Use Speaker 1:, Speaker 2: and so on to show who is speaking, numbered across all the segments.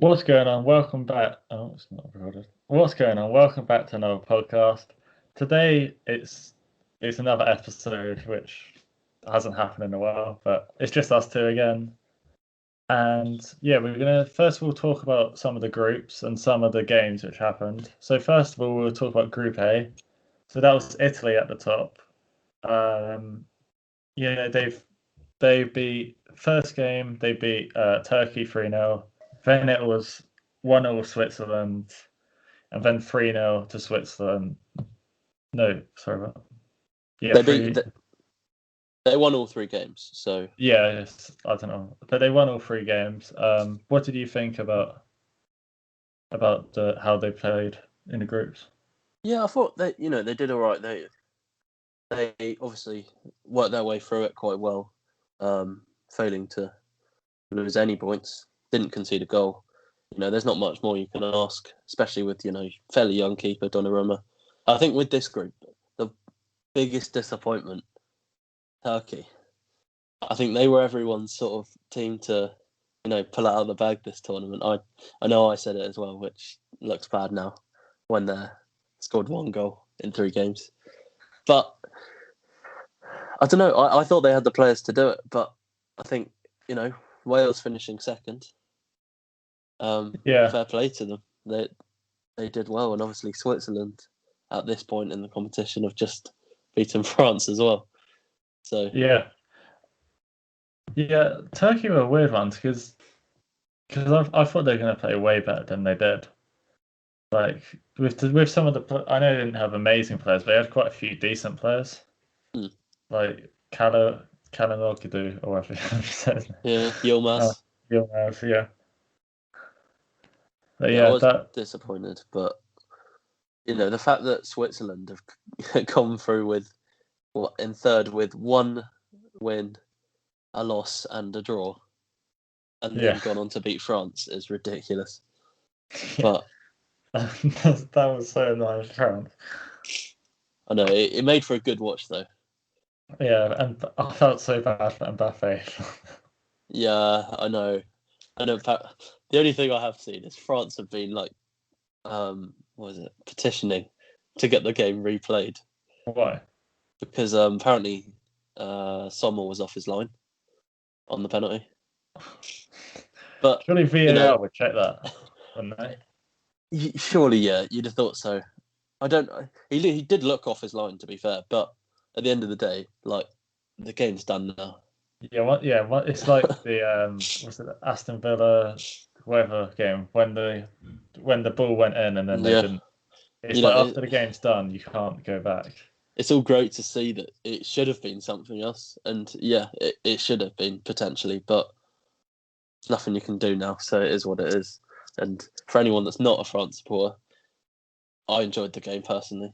Speaker 1: What's going on? Welcome back. Oh, it's not recorded. What's going on? Welcome back to another podcast. Today it's another episode which hasn't happened in a while, but it's just us two again. And yeah, we're gonna first of all talk about some of the groups and some of the games which happened. So first of all, we'll talk about Group A. So that was Italy at the top. Yeah, they beat first game. They beat Turkey 3-0. Then it was 1-0 Switzerland, and then 3-0 to Switzerland. No, sorry about yeah,
Speaker 2: They won all three games. So
Speaker 1: yeah, yes, I don't know, but they won all three games. What did you think about how they played in the groups?
Speaker 2: yeah, I thought they did all right. They obviously worked their way through it quite well, failing to lose any points. Didn't concede a goal. There's not much more you can ask, especially with fairly young keeper Donnarumma. I think with this group, the biggest disappointment, Turkey. I think they were everyone's sort of team to, pull it out of the bag this tournament. I know I said it as well, which looks bad now when they scored one goal in 3 games. But I don't know. I thought they had the players to do it, but I think Wales finishing second. Fair play to them. They did well, and obviously Switzerland at this point in the competition have just beaten France as well. So
Speaker 1: yeah, Turkey were weird ones because I thought they were going to play way better than they did. Like with some of the, I know they didn't have amazing players, but they had quite a few decent players. Like Kalinoglu or whatever you said.
Speaker 2: Yeah, Yilmaz.
Speaker 1: Yilmaz, yeah. But
Speaker 2: I was disappointed, but the fact that Switzerland have come through with in third with 1 win, a loss, and a draw, and then gone on to beat France is ridiculous. Yeah.
Speaker 1: But that was so annoying for France.
Speaker 2: I know it made for a good watch though.
Speaker 1: Yeah, and I felt so bad for Mbappe.
Speaker 2: Yeah, I know. The only thing I have seen is France have been petitioning to get the game replayed.
Speaker 1: Why?
Speaker 2: Because apparently Sommer was off his line on the penalty. But
Speaker 1: surely VAR would check that, wouldn't they?
Speaker 2: Surely, yeah, you'd have thought so. I don't. He did look off his line, to be fair, but at the end of the day, the game's done now.
Speaker 1: Yeah, it's like the was it Aston Villa whatever game when the ball went in and then they didn't. It's after the game's done, you can't go back.
Speaker 2: It's all great to see that it should have been something else, and yeah, it should have been potentially, but there's nothing you can do now, so it is what it is. And for anyone that's not a France supporter, I enjoyed the game personally,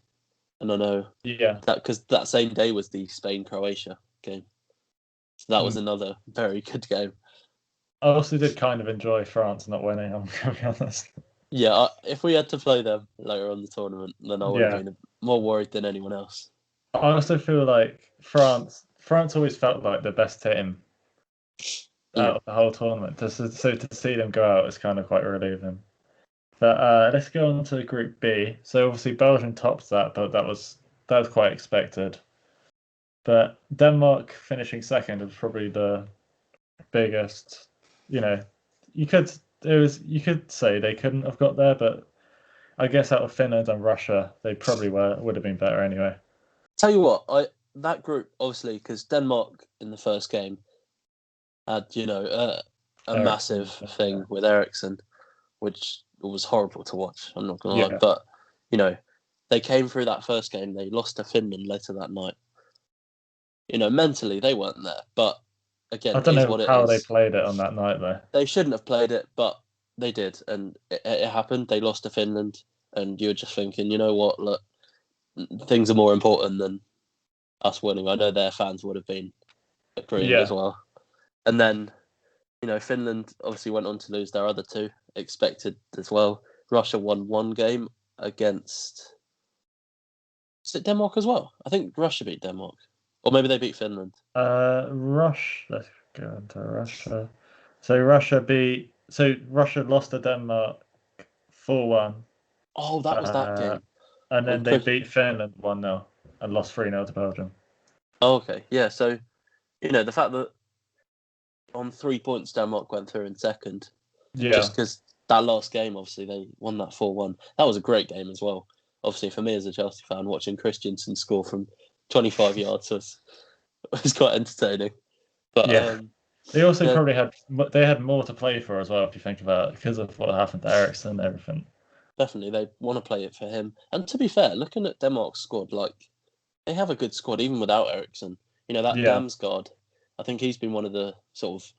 Speaker 2: and I know that because that same day was the Spain-Croatia game, so that was another very good game.
Speaker 1: I also did kind of enjoy France not winning, I'm going to be honest.
Speaker 2: Yeah, if we had to play them later on the tournament, then I would have been more worried than anyone else.
Speaker 1: I also feel like France always felt like the best team out of the whole tournament. So to see them go out is kind of quite relieving. But let's go on to Group B. So obviously Belgium tops that, but that was quite expected. But Denmark finishing second was probably the biggest. You could say they couldn't have got there, but I guess out of Finland and Russia, they probably would have been better anyway.
Speaker 2: Tell you what, that group obviously because Denmark in the first game had a massive thing with Eriksen, which was horrible to watch. I'm not gonna lie, but they came through that first game. They lost to Finland later that night. Mentally they weren't there, but again,
Speaker 1: I don't know how they played it on that night though.
Speaker 2: They shouldn't have played it, but they did, and it happened. They lost to Finland, and you're just thinking, you know what? Look, things are more important than us winning. I know their fans would have been agreeing as well. And then, Finland obviously went on to lose their other 2, expected as well. Russia won 1 game against. Is it Denmark as well? I think Russia beat Denmark, or maybe they beat Finland.
Speaker 1: Let's go into Russia. So Russia beat So Russia lost to Denmark 4-1.
Speaker 2: Oh, that was that game.
Speaker 1: And then they beat Finland 1-0 and lost 3-0 to Belgium.
Speaker 2: Oh, okay, yeah. So, the fact that on 3 points Denmark went through in second, just because that last game, obviously they won that 4-1. That was a great game as well. Obviously, for me as a Chelsea fan, watching Christensen score from 25 yards was quite entertaining. But
Speaker 1: they also probably had more to play for as well, if you think about it, because of what happened to Eriksen and everything.
Speaker 2: Definitely, they want to play it for him. And to be fair, looking at Denmark's squad, they have a good squad even without Eriksen. That Damsgaard, I think he's been one of the sort of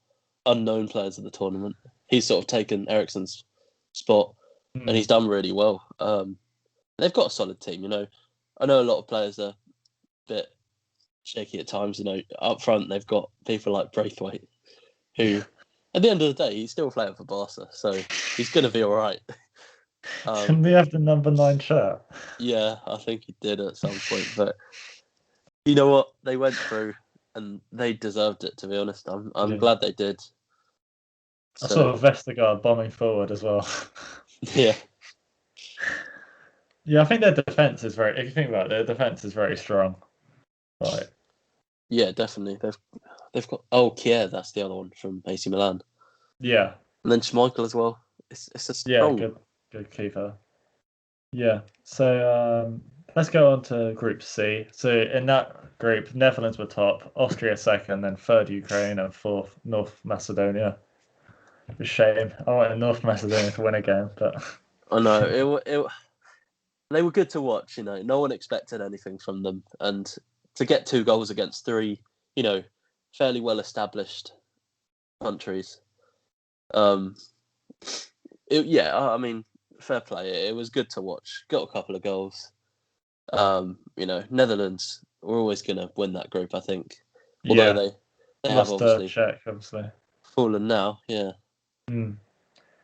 Speaker 2: unknown players of the tournament. He's sort of taken Eriksen's spot, and he's done really well. They've got a solid team. I know a lot of players are a bit shaky at times. Up front they've got people like Braithwaite, who, at the end of the day, he's still playing for Barca, so he's going to be all right.
Speaker 1: Didn't he have the number 9 shirt?
Speaker 2: Yeah, I think he did at some point. But you know what? They went through, and they deserved it. To be honest, I'm glad they did.
Speaker 1: I saw Vestergaard bombing forward as well.
Speaker 2: Yeah.
Speaker 1: Yeah, I think their defense is if you think about it, their defense is very strong. Right.
Speaker 2: Yeah, definitely. They've got Kier, that's the other one from AC Milan.
Speaker 1: Yeah.
Speaker 2: And then Schmeichel as well. It's a strong.
Speaker 1: Yeah, good keeper. Yeah. So let's go on to Group C. So in that group, Netherlands were top, Austria second, then third Ukraine, and fourth North Macedonia. A shame. I wanted North Macedonia to win again, but
Speaker 2: I know they were good to watch. No one expected anything from them, and to get 2 goals against 3, fairly well established countries. I mean, fair play. It was good to watch. Got a couple of goals. Netherlands were always going to win that group, I think. Although they have obviously
Speaker 1: Czech, obviously
Speaker 2: fallen now. Yeah.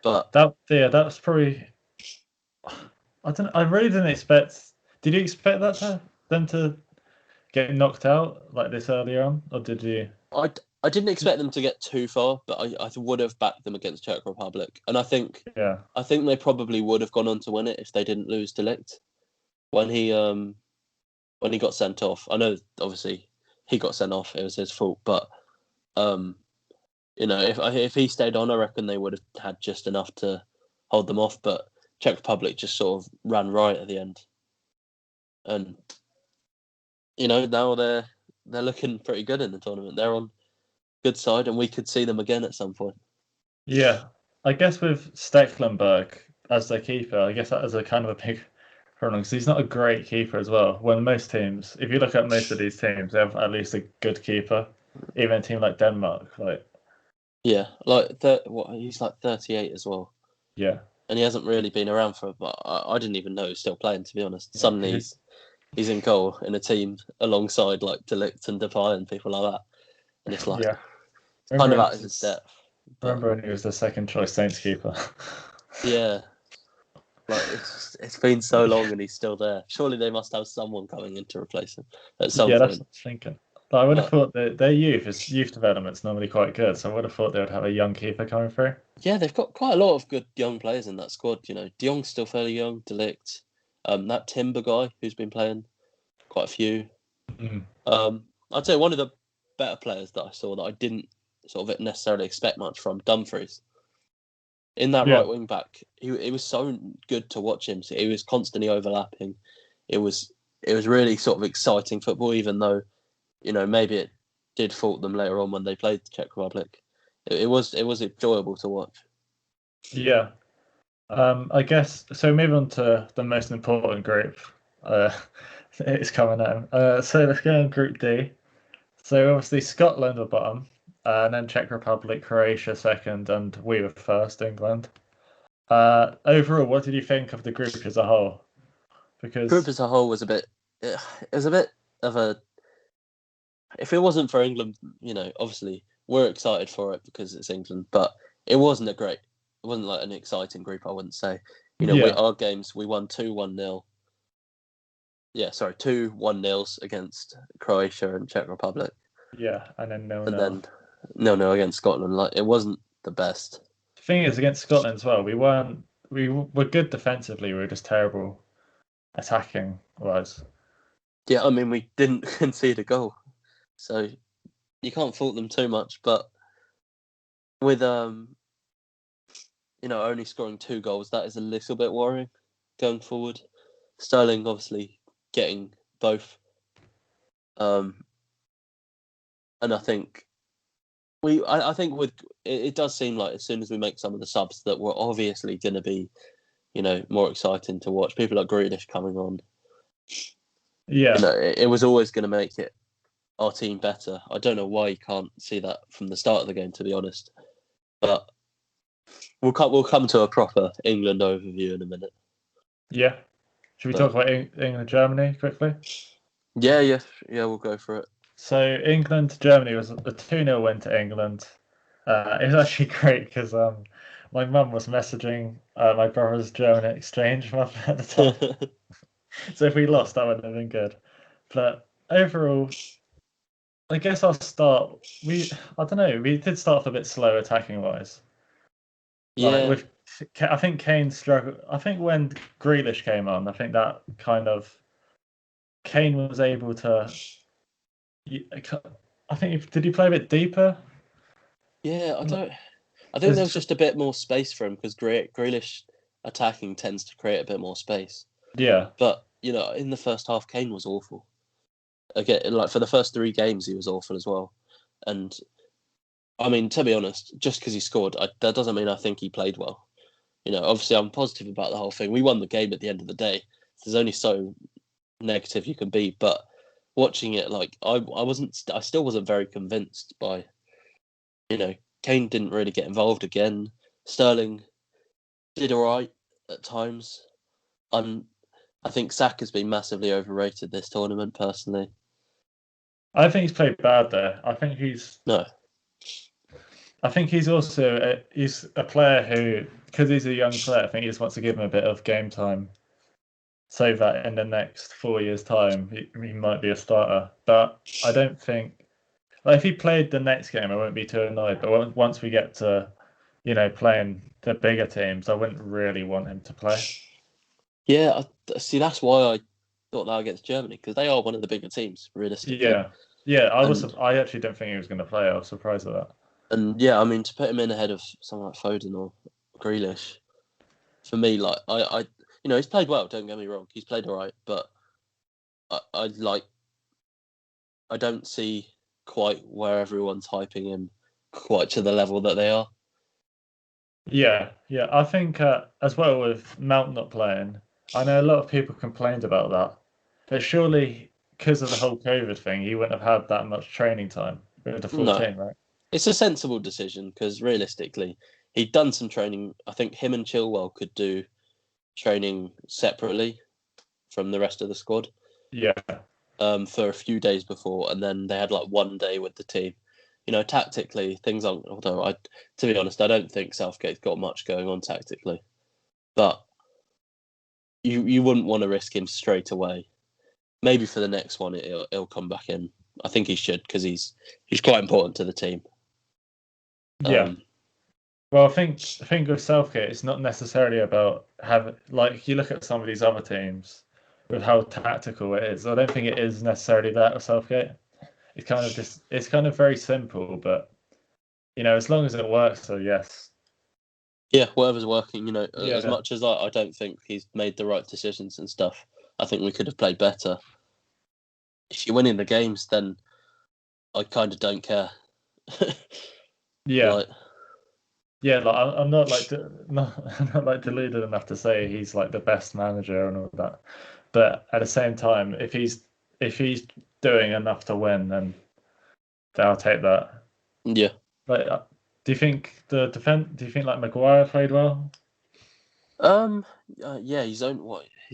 Speaker 2: But
Speaker 1: that's probably. I really didn't expect. Did you expect them to get knocked out like this earlier on, or did you?
Speaker 2: I didn't expect them to get too far, but I would have backed them against Czech Republic, and I think they probably would have gone on to win it if they didn't lose De Ligt when he got sent off. I know obviously he got sent off; it was his fault, but if he stayed on, I reckon they would have had just enough to hold them off. But Czech Republic just sort of ran right at the end, and now they're looking pretty good in the tournament. They're on good side, and we could see them again at some point.
Speaker 1: Yeah, I guess with Stecklenburg as their keeper, I guess that is a kind of a big problem because he's not a great keeper as well. When most teams, if you look at most of these teams, they have at least a good keeper. Even a team like Denmark,
Speaker 2: he's like 38 as well.
Speaker 1: Yeah,
Speaker 2: and he hasn't really been around for. But I didn't even know he's still playing. To be honest, suddenly he's in goal in a team alongside like De Ligt and Depay and people like that, and it's like kind of out of his depth.
Speaker 1: Remember when he was the second choice Saints keeper?
Speaker 2: Yeah, it's been so long and he's still there. Surely they must have someone coming in to replace him at some point.
Speaker 1: Yeah, that's what I was thinking. But I would have thought that their youth development's normally quite good, so I would have thought they would have a young keeper coming through.
Speaker 2: Yeah, they've got quite a lot of good young players in that squad. De Jong's still fairly young. De Ligt, that Timber guy who's been playing quite a few. I'd say one of the better players that I saw that I didn't sort of necessarily expect much from, Dumfries. In that right wing back, it was so good to watch him. So he was constantly overlapping. It was really sort of exciting football, even though maybe it did fault them later on when they played the Czech Republic. It was enjoyable to watch.
Speaker 1: Yeah, I guess so. Moving on to the most important group, it's coming out. So let's go on Group D. So obviously Scotland were bottom, and then Czech Republic, Croatia second, and we were first, England. Overall, what did you think of the group as a whole? Because
Speaker 2: group as a whole was a bit of a. If it wasn't for England, obviously we're excited for it because it's England, but it wasn't it wasn't like an exciting group, I wouldn't say. Our games, we won 2-1-0. Yeah, sorry, 2 1-0s against Croatia and Czech Republic.
Speaker 1: Yeah, and then 0-0.
Speaker 2: And then 0-0 against Scotland. Like, it wasn't the best.
Speaker 1: thing is, against Scotland as well, we were good defensively. We were just terrible attacking wise.
Speaker 2: Yeah, I mean, we didn't concede a goal, so you can't fault them too much. But with only scoring 2 goals, that is a little bit worrying going forward. Sterling obviously getting both, and I think I think with it does seem like as soon as we make some of the subs that we're obviously going to be, more exciting to watch. People like Grealish coming on.
Speaker 1: Yeah,
Speaker 2: it was always going to make our team better. I don't know why you can't see that from the start of the game, to be honest. But we'll come to a proper England overview in a minute.
Speaker 1: Yeah. Should we talk about England Germany quickly?
Speaker 2: Yeah, we'll go for it.
Speaker 1: So England Germany was a 2-0 win to England. It was actually great because my mum was messaging my brother's German exchange mum at the time. So if we lost, that would have been good. But overall, I guess I'll start. I don't know. We did start off a bit slow attacking wise.
Speaker 2: Yeah.
Speaker 1: I think Kane struggled. I think when Grealish came on, I think that kind of Kane was able to. I think did he play a bit deeper?
Speaker 2: Yeah, I think there was just a bit more space for him because Grealish attacking tends to create a bit more space.
Speaker 1: Yeah.
Speaker 2: But in the first half, Kane was awful. Again, like for the first 3 games, he was awful as well. And I mean, to be honest, just because he scored, that doesn't mean I think he played well. Obviously, I'm positive about the whole thing. We won the game at the end of the day. There's only so negative you can be, but watching it, like I still wasn't very convinced by. Kane didn't really get involved again. Sterling did all right at times. I think Saka's been massively overrated this tournament, personally.
Speaker 1: I think he's played bad there. I think he's also he's a player who, because he's a young player, I think he just wants to give him a bit of game time, so that in the next 4 years' time he might be a starter. But I don't think, like, if he played the next game, I wouldn't be too annoyed. But once we get to, playing the bigger teams, I wouldn't really want him to play.
Speaker 2: Yeah, see, that's why I thought that against Germany, because they are one of the bigger teams, realistically.
Speaker 1: Yeah. I actually don't think he was going to play. I was surprised at that.
Speaker 2: And yeah, I mean, to put him in ahead of someone like Foden or Grealish, for me, like he's played well. Don't get me wrong, he's played all right, but I don't see quite where everyone's hyping him quite to the level that they are.
Speaker 1: Yeah. I think as well with Mount not playing, I know a lot of people complained about that, but surely because of the whole COVID thing, he wouldn't have had that much training time with the full team, right?
Speaker 2: It's a sensible decision because realistically, he'd done some training. I think him and Chilwell could do training separately from the rest of the squad.
Speaker 1: Yeah.
Speaker 2: For a few days before, and then they had like 1 day with the team. Tactically, things aren't. Although to be honest, I don't think Southgate's got much going on tactically, but you wouldn't want to risk him straight away. Maybe for the next one, he'll come back in. I think he should because he's quite important to the team.
Speaker 1: Yeah. Well, I think with Southgate, it's not necessarily about having, like, you look at some of these other teams with how tactical it is. I don't think it is necessarily that with Southgate. It's kind of very simple, but as long as it works, so yes.
Speaker 2: Yeah, whatever's working. As much as I don't think he's made the right decisions and stuff, I think we could have played better. If you're winning the games, then I kind of don't care.
Speaker 1: Yeah. I'm not like deluded enough to say he's like the best manager and all that, but at the same time, if he's doing enough to win, then I'll take that.
Speaker 2: Yeah.
Speaker 1: Like, do you think the defense? Do you think like Maguire played well?
Speaker 2: Yeah, he's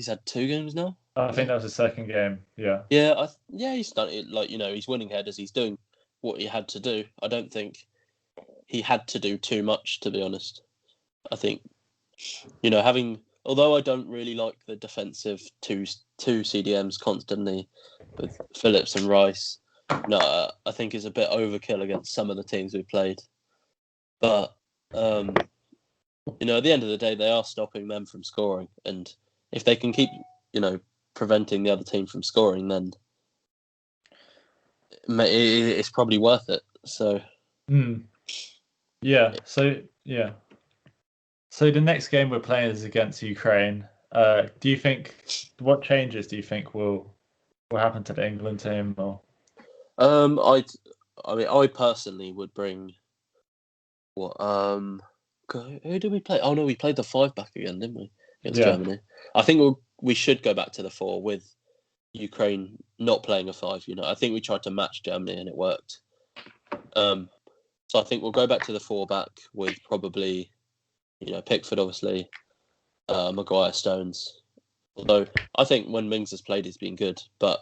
Speaker 2: had 2 games now.
Speaker 1: I think that was his second game. Yeah.
Speaker 2: Yeah, he's done it. Like he's winning headers. He's doing what he had to do. I don't think he had to do too much, to be honest. I think although I don't really like the defensive two CDMs constantly with Phillips and Rice. No, I think it's a bit overkill against some of the teams we played. But At the end of the day, they are stopping them from scoring, and if they can keep, preventing the other team from scoring, then it's probably worth it. So,
Speaker 1: yeah. So the next game we're playing is against Ukraine. Do you think what changes do you think will happen to the England team? Or
Speaker 2: I personally would bring what who did we play? Oh no, we played the 5-back again, didn't we? Against Germany. I think we should go back to the 4 with Ukraine not playing a 5. I think we tried to match Germany and it worked. So I think we'll go back to the 4-back with probably, Pickford obviously, Maguire, Stones. Although I think when Mings has played, he's been good, but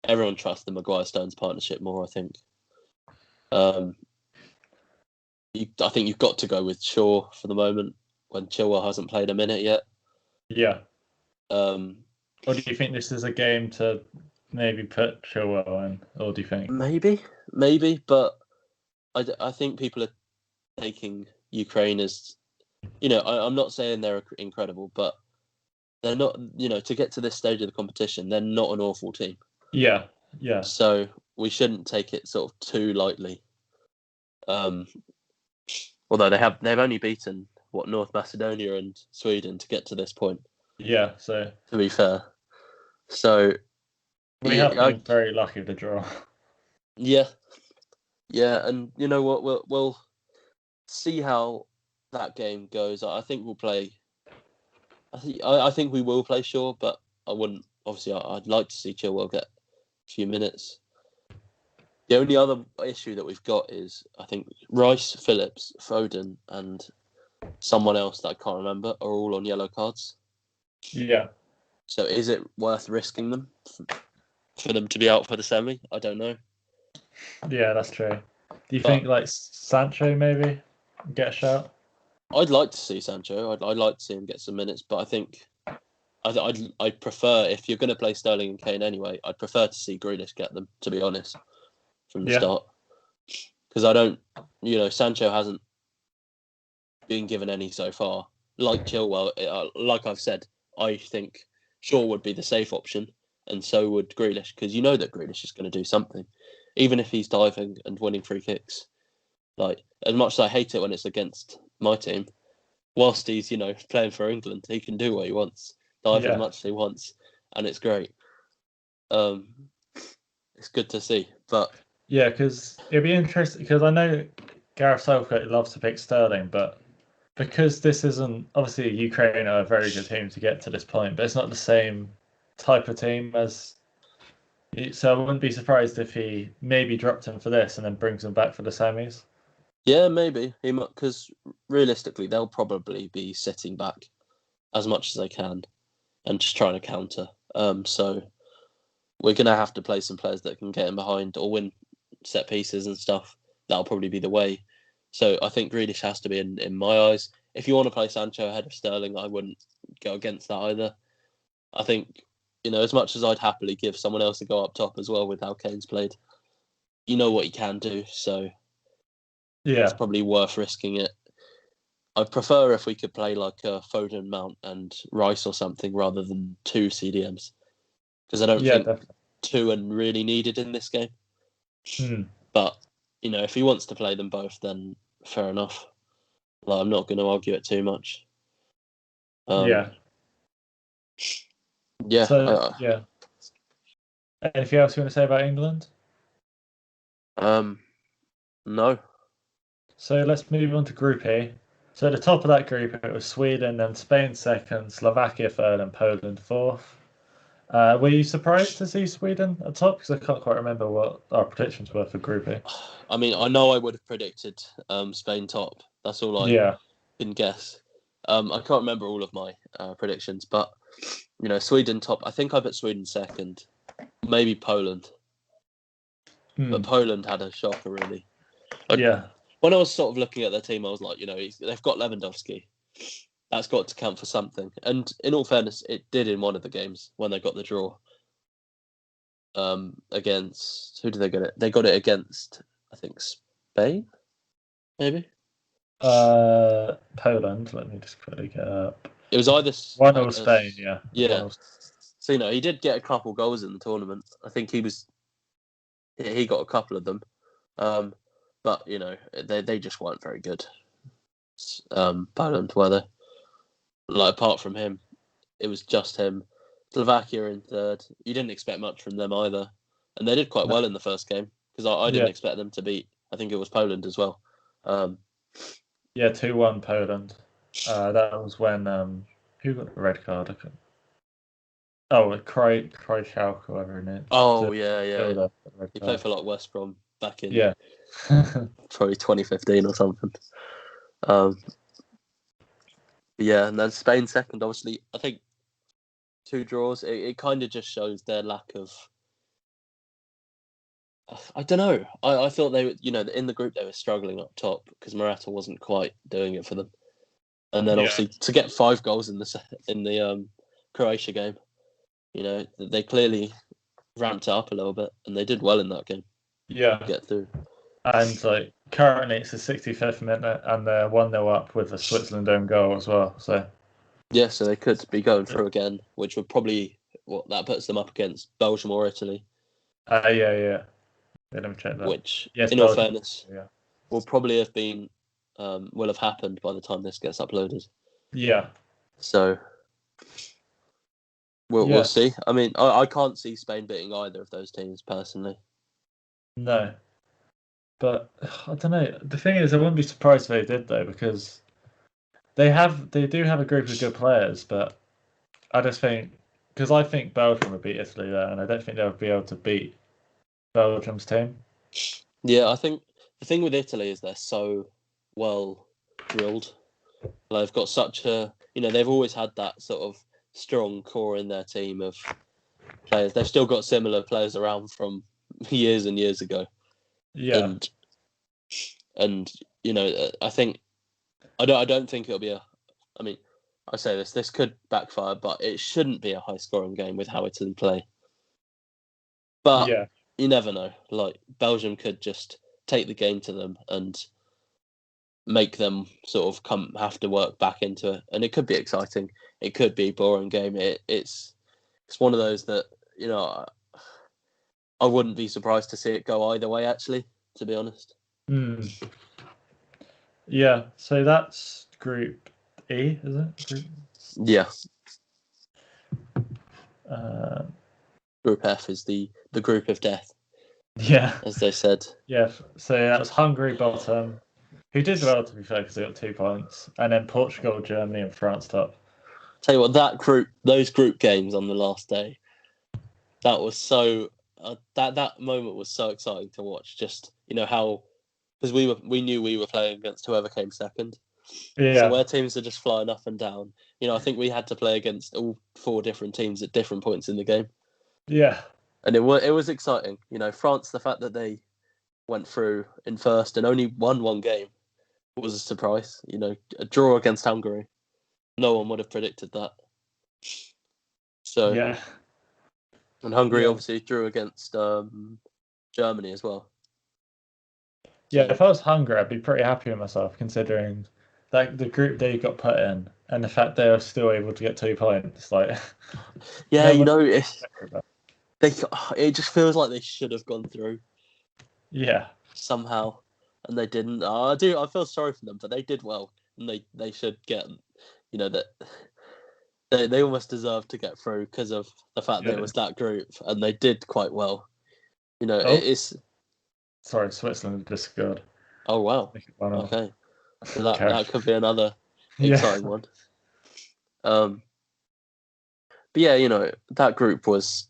Speaker 2: everyone trusts the Maguire Stones partnership more. I think. I think you've got to go with Shaw for the moment when Chilwell hasn't played a minute yet.
Speaker 1: Yeah. Or do you think this is a game to maybe put Chilwell in, or do you think
Speaker 2: maybe, but I think people are taking Ukraine as, I'm not saying they're incredible, but they're not, to get to this stage of the competition, they're not an awful team.
Speaker 1: Yeah.
Speaker 2: So we shouldn't take it sort of too lightly. Although they've only beaten North Macedonia and Sweden to get to this point.
Speaker 1: Yeah. So
Speaker 2: to be fair, so
Speaker 1: we have been very lucky with the draw.
Speaker 2: Yeah, and you know what? We'll see how that game goes. I think we'll play. I think we will play Shaw, but I wouldn't. Obviously, I'd like to see Chilwell get a few minutes. The only other issue that we've got is I think Rice, Phillips, Foden, and someone else that I can't remember are all on yellow cards.
Speaker 1: Yeah.
Speaker 2: So is it worth risking them for them to be out for the semi? I don't know.
Speaker 1: Yeah, that's true. Do you think like Sancho maybe get a shout?
Speaker 2: I'd like to see Sancho. I'd like to see him get some minutes, but I think I'd prefer, if you're going to play Sterling and Kane anyway, I'd prefer to see Grealish get them, to be honest, from the start. Because I don't, Sancho hasn't been given any so far. Like Chilwell, like I've said, I think Shaw would be the safe option, and so would Grealish, because you know that Grealish is going to do something, even if he's diving and winning free kicks. Like, as much as I hate it when it's against my team, whilst he's, playing for England, he can do what he wants, dive as much as he wants, and it's great. It's good to see, but
Speaker 1: yeah, because it'd be interesting, because I know Gareth Southgate loves to pick Sterling, but because this isn't, obviously Ukraine are a very good team to get to this point, but it's not the same type of team as. So I wouldn't be surprised if he maybe dropped him for this and then brings him back for the semis.
Speaker 2: Yeah, maybe he might, because realistically they'll probably be sitting back as much as they can and just trying to counter. So we're gonna have to play some players that can get in behind or win set pieces and stuff. That'll probably be the way. So I think Grealish has to be in my eyes. If you want to play Sancho ahead of Sterling, I wouldn't go against that either. I think, as much as I'd happily give someone else a go up top as well with how Kane's played, you know what he can do. So it's probably worth risking it. I'd prefer if we could play like Foden, Mount, and Rice or something rather than 2 CDMs, because I don't think
Speaker 1: definitely.
Speaker 2: 2 are really needed in this game. But if he wants to play them both, then fair enough. Like, I'm not going to argue it too much.
Speaker 1: Yeah.
Speaker 2: So,
Speaker 1: anything else you want to say about England?
Speaker 2: No.
Speaker 1: So let's move on to Group E. So at the top of that group, it was Sweden, then Spain second, Slovakia third, and Poland fourth. Were you surprised to see Sweden at top? Because I can't quite remember what our predictions were for Group E.
Speaker 2: I mean, I know I would have predicted Spain top. That's all I can guess. I can't remember all of my predictions, but Sweden top. I think I put Sweden second, maybe Poland, but Poland had a shocker really. When I was sort of looking at their team, I was like, they've got Lewandowski. That's got to count for something. And in all fairness, it did in one of the games when they got the draw. Against, who did they get it? They got it against, I think, Spain, maybe.
Speaker 1: Poland. Let me just quickly get up.
Speaker 2: It was either
Speaker 1: 1-0 Spain. Yeah.
Speaker 2: Yeah.
Speaker 1: 1-0.
Speaker 2: So he did get a couple goals in the tournament. I think he got a couple of them, but they just weren't very good. Poland, were they? Like, apart from him, it was just him. Slovakia in third. You didn't expect much from them either, and they did quite well in the first game because I didn't expect them to beat. I think it was Poland as well.
Speaker 1: 2-1 Poland. That was when who got the red card? I couldn't... Oh, Krychak, whoever it is.
Speaker 2: Oh yeah. He played for like West Brom back in probably 2015 or something. And then Spain second. Obviously, I think 2 draws. It kind of just shows their lack of. I don't know. I thought they were, in the group they were struggling up top because Morata wasn't quite doing it for them, and then obviously to get 5 goals in the Croatia game, they clearly ramped it up a little bit, and they did well in that game.
Speaker 1: Yeah,
Speaker 2: get through.
Speaker 1: And currently it's the 65th minute, and they're 1-0 up with a Switzerland own goal as well. So
Speaker 2: so they could be going through again, which would probably that puts them up against Belgium or Italy.
Speaker 1: Yeah. Let me check that.
Speaker 2: Which, in all fairness, will probably have been will have happened by the time this gets uploaded.
Speaker 1: Yeah.
Speaker 2: So we'll see. I mean, I can't see Spain beating either of those teams personally.
Speaker 1: No. But I don't know. The thing is, I wouldn't be surprised if they did though, because they do have a group of good players, but I just think I think Belgium would beat Italy there, and I don't think they would be able to beat Belgium's team.
Speaker 2: Yeah, I think the thing with Italy is they're so well drilled. They've got such a they've always had that sort of strong core in their team of players. They've still got similar players around from years and years ago.
Speaker 1: Yeah.
Speaker 2: And I think I don't think it'll be I mean, I say this could backfire, but it shouldn't be a high scoring game with how Italy play. But you never know. Like, Belgium could just take the game to them and make them sort of have to work back into it, and it could be exciting. It could be a boring game. It's one of those that I wouldn't be surprised to see it go either way. Actually, to be honest.
Speaker 1: Yeah. So that's Group E, is it?
Speaker 2: Yeah. Group F is the group of death.
Speaker 1: Yeah,
Speaker 2: as they said.
Speaker 1: Yeah. So that was Hungary bottom, who did well, to be fair, because they got 2 points, and then Portugal, Germany, and France top.
Speaker 2: Tell you what, those group games on the last day, that was so that moment was so exciting to watch. Just how, because we knew we were playing against whoever came second.
Speaker 1: Yeah.
Speaker 2: So where teams are just flying up and down. I think we had to play against all 4 different teams at different points in the game.
Speaker 1: Yeah.
Speaker 2: And it was exciting. France, the fact that they went through in first and only won 1 game was a surprise. A draw against Hungary. No one would have predicted that. So
Speaker 1: yeah.
Speaker 2: And Hungary obviously drew against Germany as well.
Speaker 1: Yeah, if I was Hungary, I'd be pretty happy with myself, considering that the group they got put in and the fact they were still able to get 2 points. Like,
Speaker 2: it just feels like they should have gone through.
Speaker 1: Yeah.
Speaker 2: Somehow, and they didn't. I feel sorry for them, but they did well, and they should get. That they almost deserved to get through because of the fact that it was that group, and they did quite well. It's.
Speaker 1: Sorry, Switzerland just scored.
Speaker 2: Oh wow! Okay, so that could be another exciting one. But yeah, that group was.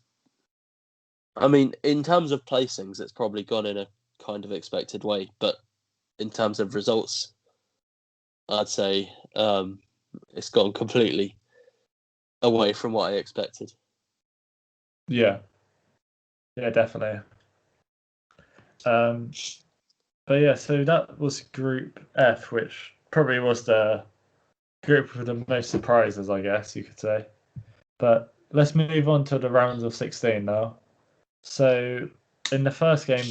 Speaker 2: I mean, in terms of placings, it's probably gone in a kind of expected way, but in terms of results, I'd say it's gone completely away from what I expected.
Speaker 1: Yeah, definitely. But yeah, so that was Group F, which probably was the group with the most surprises, I guess you could say. But let's move on to the rounds of 16 now. So in the first game,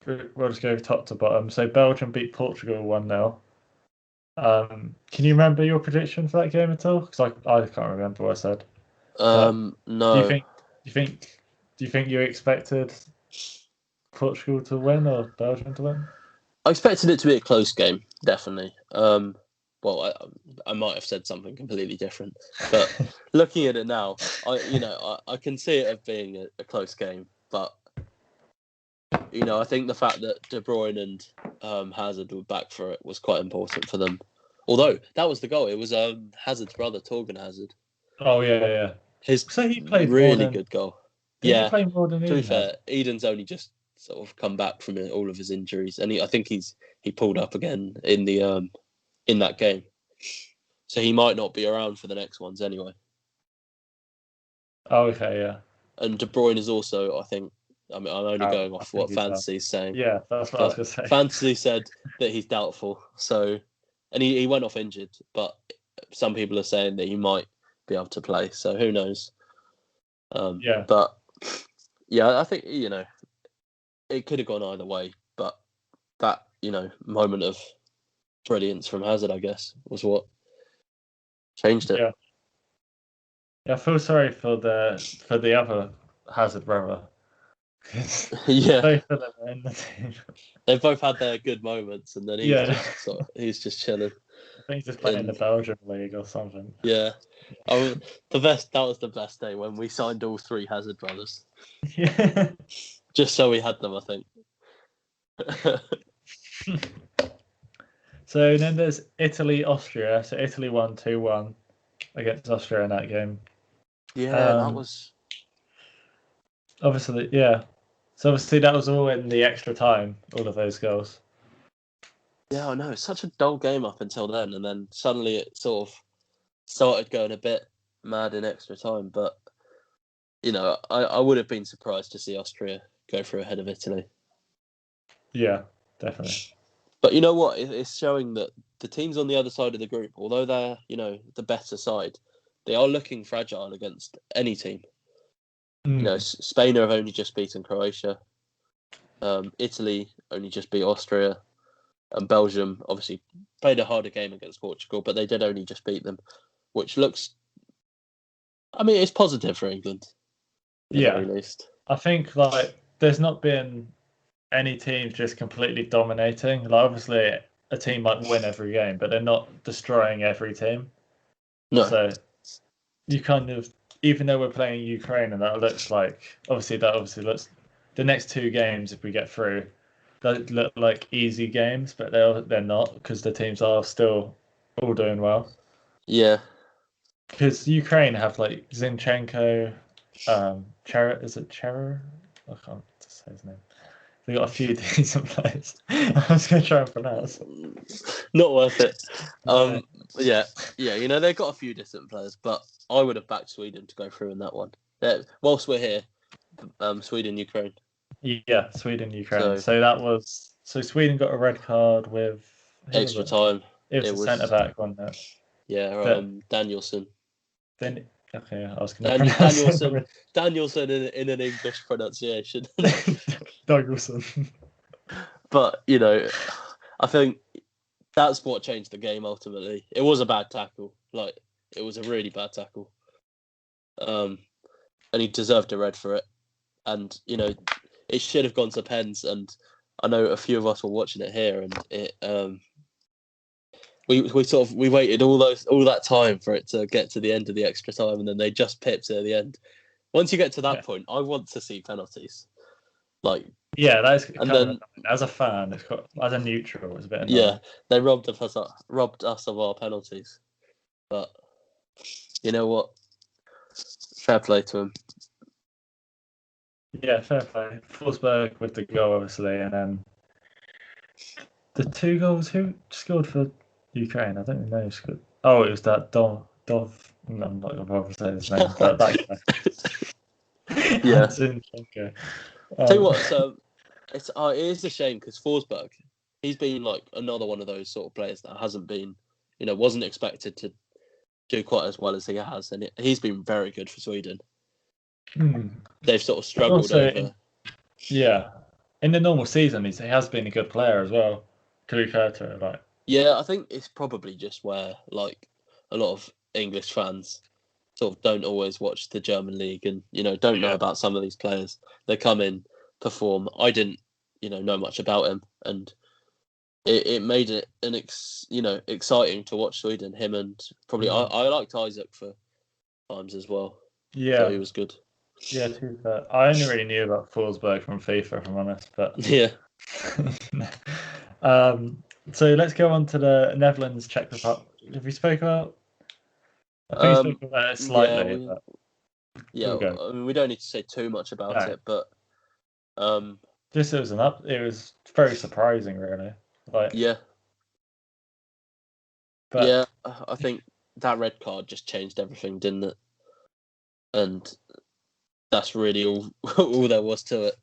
Speaker 1: we'll just go top to bottom. So Belgium beat Portugal 1-0. Can you remember your prediction for that game at all? Because I can't remember what I said. But do you
Speaker 2: No.
Speaker 1: think do you think you expected Portugal to win or Belgium to win?
Speaker 2: I expected it to be a close game, definitely. Well, I might have said something completely different, but looking at it now, I can see it as being a close game. But I think the fact that De Bruyne and Hazard were back for it was quite important for them. Although that was the goal, it was Hazard's brother, Torgan Hazard.
Speaker 1: Oh yeah.
Speaker 2: His
Speaker 1: So he played more
Speaker 2: really
Speaker 1: than
Speaker 2: good goal.
Speaker 1: did he
Speaker 2: Yeah,
Speaker 1: play more than
Speaker 2: to be
Speaker 1: Eden
Speaker 2: fair,
Speaker 1: had?
Speaker 2: Eden's only just sort of come back from all of his injuries, and I think he pulled up again in that game, so he might not be around for the next ones anyway.
Speaker 1: Oh okay, yeah.
Speaker 2: And De Bruyne is also, I think, I'm only going
Speaker 1: I
Speaker 2: off
Speaker 1: think
Speaker 2: what
Speaker 1: he's out.
Speaker 2: Fantasy is saying,
Speaker 1: Yeah, that's what I was
Speaker 2: but
Speaker 1: gonna say.
Speaker 2: Fantasy said that he's doubtful. So, and he went off injured, but some people are saying that he might be able to play. So who knows?
Speaker 1: Yeah.
Speaker 2: But yeah, I think it could have gone either way. But that moment of brilliance from Hazard, I guess, was what changed it.
Speaker 1: Yeah. Yeah, I feel sorry for the other Hazard brother.
Speaker 2: Yeah,
Speaker 1: Both of them are in the team.
Speaker 2: they've both had their good moments, and then
Speaker 1: Yeah.
Speaker 2: he's just chilling.
Speaker 1: I think he's just playing in the
Speaker 2: In
Speaker 1: Belgian league or something.
Speaker 2: yeah, that was the best day when we signed all three Hazard brothers,
Speaker 1: Yeah.
Speaker 2: just so we had them. I think.
Speaker 1: So then there's Italy, Austria. So Italy won 2-1 against Austria in that game.
Speaker 2: Yeah, that was.
Speaker 1: Obviously, yeah. So obviously that was all in the extra time, all of those goals.
Speaker 2: Yeah, I know. It's such a dull game up until then, and then suddenly it sort of started going a bit mad in extra time. But I would have been surprised to see Austria go through ahead of Italy.
Speaker 1: Yeah, definitely.
Speaker 2: But you know what? It's showing that the teams on the other side of the group, although they're the better side, they are looking fragile against any team. Spain have only just beaten Croatia. Italy only just beat Austria. And Belgium obviously played a harder game against Portugal, but they did only just beat them, which looks. I mean, it's positive for England, at the very least.
Speaker 1: I think there's not been any teams just completely dominating. Like obviously a team might win every game, but they're not destroying every team.
Speaker 2: No.
Speaker 1: So you kind of, even though we're playing Ukraine and that looks looks the next two games if we get through, they look like easy games, but they're not because the teams are still all doing well.
Speaker 2: Yeah.
Speaker 1: Because Ukraine have like Zinchenko, is it Chera? I can't say his name. They got a few decent players. I was going to try and pronounce.
Speaker 2: Not worth it. Yeah. They've got a few decent players, but I would have backed Sweden to go through in that one. Whilst we're here, Sweden, Ukraine.
Speaker 1: Yeah, Sweden, Ukraine. So Sweden got a red card with
Speaker 2: Extra time.
Speaker 1: It was a centre back, wasn't it?
Speaker 2: Yeah, Danielson.
Speaker 1: Then okay, I was going to pronounce
Speaker 2: Danielson in an English pronunciation.
Speaker 1: Danielson.
Speaker 2: But I think that's what changed the game ultimately. It was a bad tackle. Like it was a really bad tackle. And he deserved a red for it. And it should have gone to pens. And I know a few of us were watching it here, and it we waited all that time for it to get to the end of the extra time, and then they just pipped it at the end. Once you get to that point, I want to see penalties. Like
Speaker 1: that is. And then as a fan, as a neutral, it's a bit annoying.
Speaker 2: Yeah, they robbed us of our penalties. But you know what? Fair play to him.
Speaker 1: Yeah, fair play. Forsberg with the goal, obviously, and then the two goals. Who scored for Ukraine? I don't even know who scored. Oh, it was that Dov. No, I'm not going to bother saying his name, but that guy.
Speaker 2: Yeah. Tell you what, it is a shame because Forsberg, he's been like another one of those sort of players that hasn't been, wasn't expected to do quite as well as he has, and he's been very good for Sweden. They've sort of struggled over.
Speaker 1: In the normal season, he has been a good player as well. To be fair to him,
Speaker 2: Yeah, I think it's probably just where like a lot of English fans sort of don't always watch the German league and don't know
Speaker 1: Yeah,
Speaker 2: about some of these players. They come in, perform. I didn't know much about him, and it made it exciting to watch Sweden. Him and probably I liked Isaac for times as well. Thought
Speaker 1: yeah,
Speaker 2: he was good.
Speaker 1: yeah. To be fair, I only really knew about Forsberg from FIFA, if I'm honest. But
Speaker 2: Yeah.
Speaker 1: um, so let's go on to the Netherlands, Czech Republic. Have we spoke about? I think we spoke about it
Speaker 2: Yeah.
Speaker 1: slightly, but
Speaker 2: Yeah.
Speaker 1: we'll go.
Speaker 2: I mean, we don't need to say too much about
Speaker 1: No,
Speaker 2: it, but um,
Speaker 1: just it was It was very surprising, really. Like,
Speaker 2: yeah,
Speaker 1: but
Speaker 2: yeah. I think that red card just changed everything, didn't it? And that's really all all there was to it.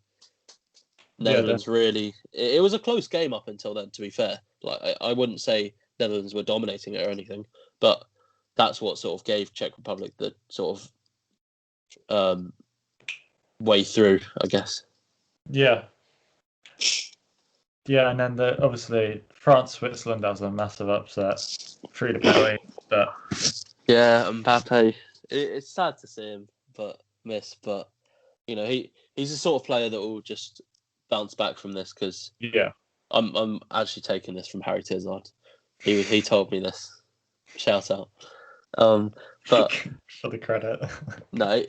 Speaker 1: yeah,
Speaker 2: Netherlands really. It was a close game up until then. To be fair, like I wouldn't say Netherlands were dominating it or anything, but that's what sort of gave Czech Republic the sort of way through, I guess.
Speaker 1: yeah, yeah, and then obviously France Switzerland, that was a massive upset through the penalty, but
Speaker 2: Yeah, Mbappe. It's sad to see him, but he's the sort of player that will just bounce back from this because
Speaker 1: yeah,
Speaker 2: I'm actually taking this from Harry Tizard. He told me this. Shout out. But
Speaker 1: for the credit.
Speaker 2: no,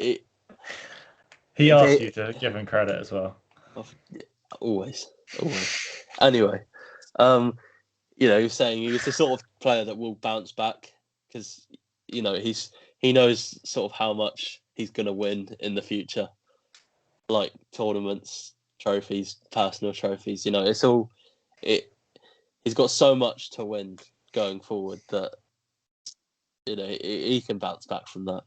Speaker 1: He asked
Speaker 2: they
Speaker 1: you to give him credit as well.
Speaker 2: always. Anyway, he was saying he was the sort of player that will bounce back because he knows sort of how much he's going to win in the future, like tournaments, trophies, personal trophies. It's all it. He's got so much to win going forward that he can bounce back from that.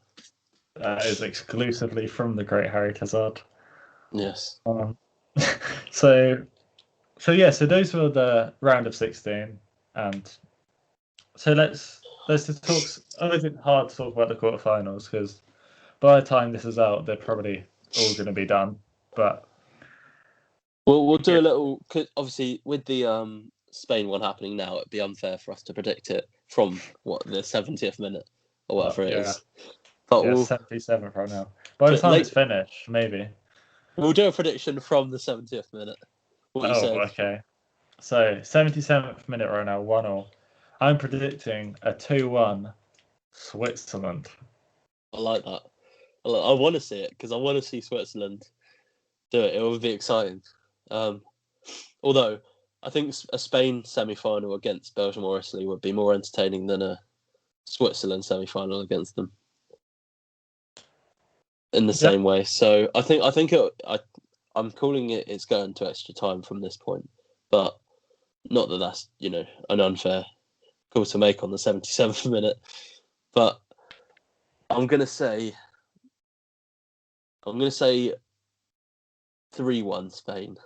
Speaker 1: That is exclusively from the great Harry Tizard.
Speaker 2: Yes.
Speaker 1: So so those were the round of 16, and so let's just talk. I think it's hard to talk about the quarterfinals because by the time this is out, they're probably all going to be done. But
Speaker 2: We'll do
Speaker 1: yeah,
Speaker 2: a little. Cause obviously, with the Spain one happening now, it'd be unfair for us to predict it from the 70th minute or whatever it
Speaker 1: yeah,
Speaker 2: is. But
Speaker 1: yeah,
Speaker 2: we'll
Speaker 1: 77th right now. By the time it's finished, maybe.
Speaker 2: we'll do a prediction from the 70th minute. What you
Speaker 1: Oh,
Speaker 2: saying?
Speaker 1: okay. So 77th minute right now, 1-1. I'm predicting a 2-1 Switzerland.
Speaker 2: I like that. I want to see it because I want to see Switzerland do it. It would be exciting. Although I think a Spain semi-final against Belgium or Italy would be more entertaining than a Switzerland semi-final against them in the same way. So I think I'm calling it. It's going to extra time from this point, but not that that's an unfair call to make on the 77th minute. But I'm gonna say 3-1 Spain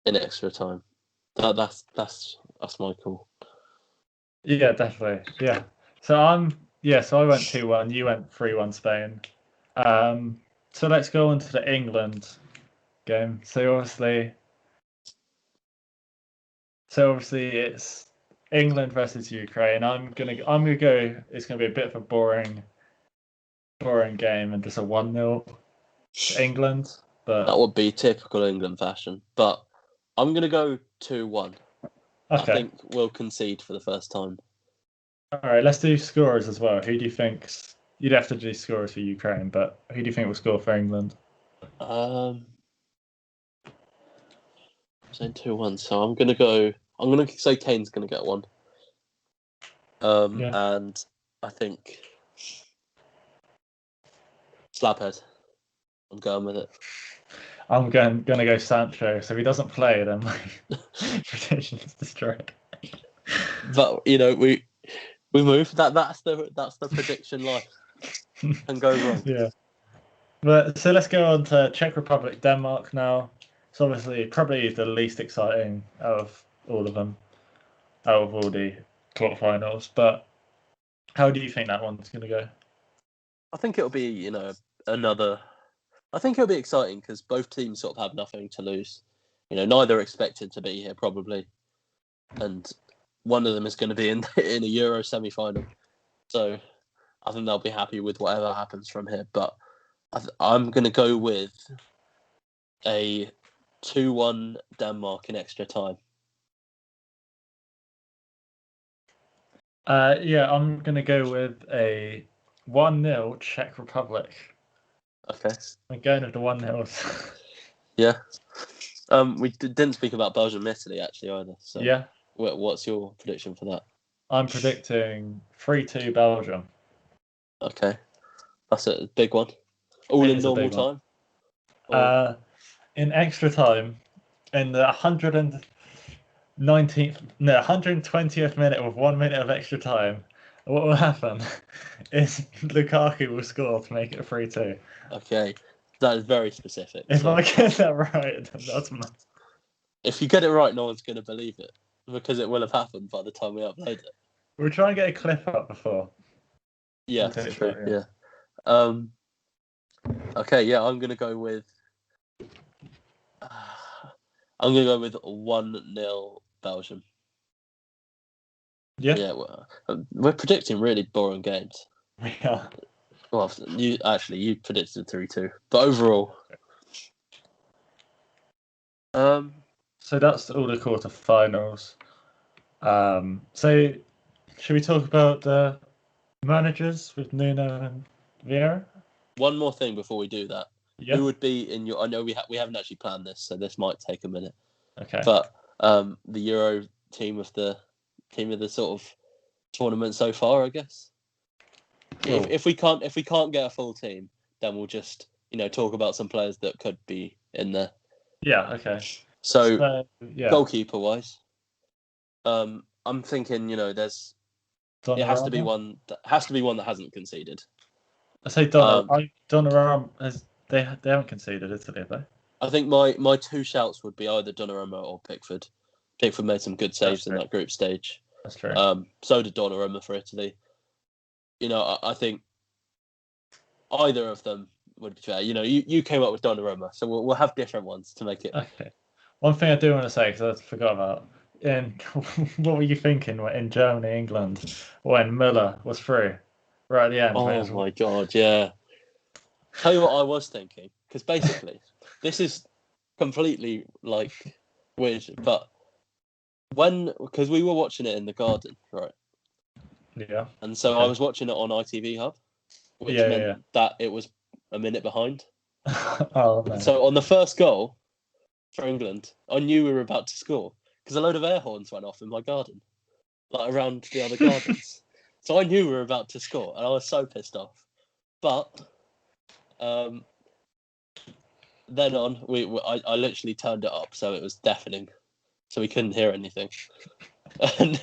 Speaker 2: in extra time. That's my call.
Speaker 1: Yeah, definitely. Yeah. So I went 2-1, you went 3-1 Spain. So let's go on to the England game. So obviously it's England versus Ukraine. I'm gonna go. It's gonna be a bit of a boring game and just a 1-0 to England.
Speaker 2: That
Speaker 1: But
Speaker 2: would be typical England fashion. But I'm gonna go 2-1. I
Speaker 1: okay,
Speaker 2: think we'll concede for the first time.
Speaker 1: all right. Let's do scorers as well. Who do you think's? You'd have to do scorers for Ukraine, but who do you think will score for England?
Speaker 2: Saying 2-1. So I'm gonna say Kane's gonna get one.
Speaker 1: Yeah.
Speaker 2: And I think Slabhead. I'm going with it.
Speaker 1: I'm gonna go Sancho. So if he doesn't play, then my prediction is destroyed.
Speaker 2: But we move. That's the prediction life. Can go wrong.
Speaker 1: Yeah. But so let's go on to Czech Republic, Denmark now. It's obviously probably the least exciting out of all of them, out of all the quarterfinals. But how do you think that one's gonna go?
Speaker 2: I think it'll be another. I think it'll be exciting because both teams sort of have nothing to lose. Neither are expected to be here probably. and one of them is going to be in a Euro semi-final. So I think they'll be happy with whatever happens from here. But I'm going to go with a 2-1 Denmark in extra time.
Speaker 1: Yeah, I'm going to go with a 1-0 Czech Republic.
Speaker 2: Okay.
Speaker 1: I'm going with the 1-0.
Speaker 2: Yeah. We didn't speak about Belgium and Italy actually either. So
Speaker 1: Yeah.
Speaker 2: What's your prediction for that?
Speaker 1: I'm predicting 3-2 Belgium.
Speaker 2: Okay. That's a big one. All in normal time?
Speaker 1: In extra time, in the 120th minute with 1 minute of extra time, what will happen is Lukaku will score to make it 3-2.
Speaker 2: Okay. That is very specific.
Speaker 1: If I get that right, then that's
Speaker 2: If you get it right, no one's going to believe it because it will have happened by the time we upload it.
Speaker 1: We'll try and get a clip up before.
Speaker 2: Yeah, that's true. Yeah. Okay. Yeah, I'm going to go with. I'm going to go with 1-0 Belgium.
Speaker 1: Yeah.
Speaker 2: Yeah. We're predicting really boring games.
Speaker 1: We are.
Speaker 2: Well, you predicted 3-2, but overall.
Speaker 1: So that's all the quarterfinals. So should we talk about the managers with Nuno and Vieira?
Speaker 2: One more thing before we do that.
Speaker 1: Yeah.
Speaker 2: Who would be in your? I know we haven't actually planned this, so this might take a minute.
Speaker 1: Okay.
Speaker 2: But the Euro team of the sort of tournament so far, I guess.
Speaker 1: Cool.
Speaker 2: If we can't get a full team, then we'll just talk about some players that could be in there.
Speaker 1: Yeah. Okay.
Speaker 2: So goalkeeper wise, I'm thinking there's
Speaker 1: Donnarumma?
Speaker 2: It has to be one that hasn't conceded.
Speaker 1: I say Donnarumma they haven't conceded, Italy, have they?
Speaker 2: I think my two shouts would be either Donnarumma or Pickford. Pickford made some good saves in that group stage.
Speaker 1: That's true.
Speaker 2: So did Donnarumma for Italy. I think either of them would be fair. You came up with Donnarumma, so we'll have different ones to make it.
Speaker 1: Okay. One thing I do want to say, because I forgot about, what were you thinking in Germany, England, when Müller was through right at the end?
Speaker 2: Oh my God, yeah. Tell you what I was thinking, because basically this is completely weird, but because we were watching it in the garden, right?
Speaker 1: Yeah.
Speaker 2: And so I was watching it on ITV Hub, which meant that it was a minute behind.
Speaker 1: Oh man.
Speaker 2: So on the first goal for England, I knew we were about to score because a load of air horns went off in my garden, around the other gardens. So I knew we were about to score, and I was so pissed off. But then on, I literally turned it up so it was deafening, so we couldn't hear anything. And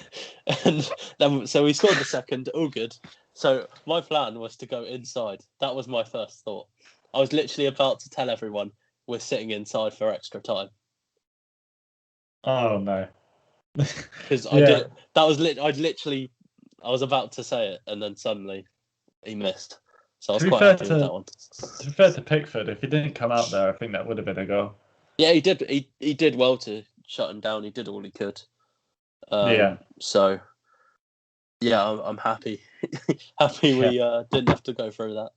Speaker 2: then so we scored the second, all good. So my plan was to go inside. That was my first thought. I was literally about to tell everyone we're sitting inside for extra time.
Speaker 1: Oh no.
Speaker 2: Because I did. That was I was about to say it, and then suddenly he missed. So I was quite happy with that one.
Speaker 1: To be fair to Pickford, if he didn't come out there, I think that would have been a goal.
Speaker 2: Yeah, he did. He did well to shut him down. He did all he could. So, yeah, I'm happy. Happy we didn't have to go through that,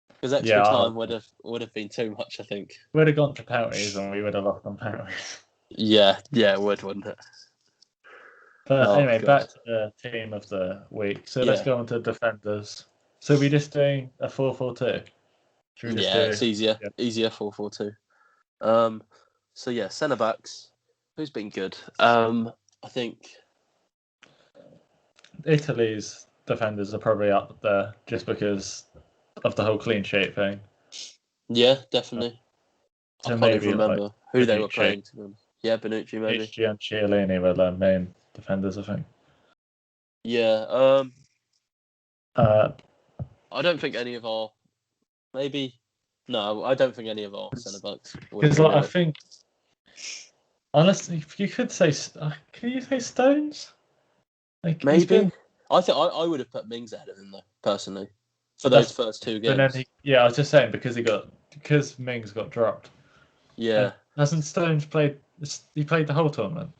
Speaker 2: because extra time would have been too much. I think
Speaker 1: we'd have gone to penalties and we would have lost on penalties.
Speaker 2: Yeah, it would, wouldn't it?
Speaker 1: But anyway, back to the team of the week. So let's go on to defenders. So we just doing a 4-4-2.
Speaker 2: It's easier. Yeah. Easier 4-4-2. So yeah, centre backs. Who's been good? I think
Speaker 1: Italy's defenders are probably up there just because of the whole clean sheet thing.
Speaker 2: Yeah, definitely.
Speaker 1: So
Speaker 2: I can't even remember who they were playing to them. Yeah, Bonucci maybe.
Speaker 1: Bonucci and Chiellini were the main defenders, I think.
Speaker 2: Yeah. I don't think any of our. Maybe. No, I don't think any of our centre backs.
Speaker 1: Because I think, honestly, you could say, can you say Stones?
Speaker 2: Maybe. I think I would have put Mings ahead of him though, personally, for those first two games.
Speaker 1: But then I was just saying because Mings got dropped.
Speaker 2: Yeah.
Speaker 1: Hasn't Stones played? He played the whole tournament.